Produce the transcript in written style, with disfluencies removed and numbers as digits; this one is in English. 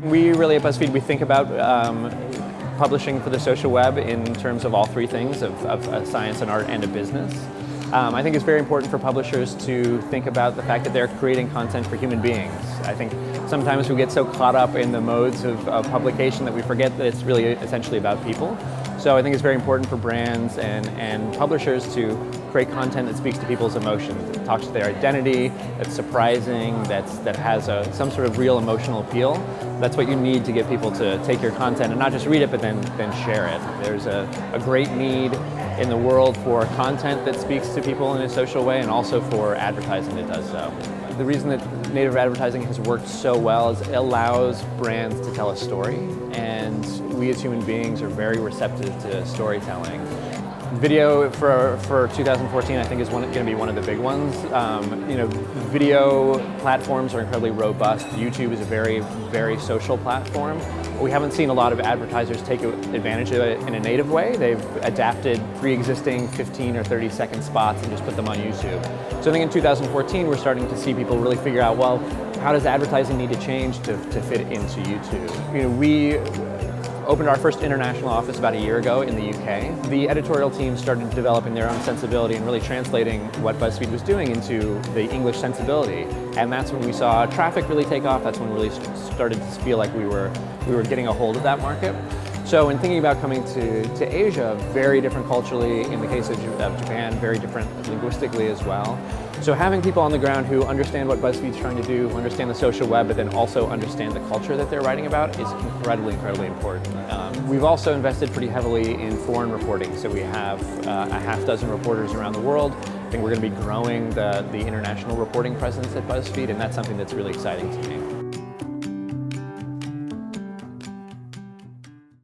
We really at Buzzfeed, we think about publishing for the social web in terms of all three things of science and art and a business. I think it's very important for publishers to think about the fact that they're creating content for human beings. I think sometimes we get so caught up in the modes of publication that we forget that it's really essentially about people. So I think it's very important for brands and publishers to create content that speaks to people's emotions, that talks to their identity, that's surprising, that has some sort of real emotional appeal. That's what you need to get people to take your content and not just read it, but then share it. There's a great need in the world for content that speaks to people in a social way, and also for advertising that does so. The reason that native advertising has worked so well is it allows brands to tell a story, and we as human beings are very receptive to storytelling. Video for 2014, I think, is going to be one of the big ones. Video platforms are incredibly robust. YouTube is a very, very social platform. We haven't seen a lot of advertisers take advantage of it in a native way. They've adapted pre-existing 15 or 30-second spots and just put them on YouTube. So I think in 2014, we're starting to see people really figure out, well, how does advertising need to change to fit into YouTube? We opened our first international office about a year ago in the UK. The editorial team started developing their own sensibility and really translating what Buzzfeed was doing into the English sensibility. And that's when we saw traffic really take off. That's when we really started to feel like we were getting a hold of that market. So in thinking about coming to Asia, very different culturally, in the case of Japan, very different linguistically as well. So having people on the ground who understand what Buzzfeed's trying to do, who understand the social web, but then also understand the culture that they're writing about is incredibly, incredibly important. We've also invested pretty heavily in foreign reporting. So we have a half dozen reporters around the world. I think we're going to be growing the international reporting presence at Buzzfeed, and that's something that's really exciting to me.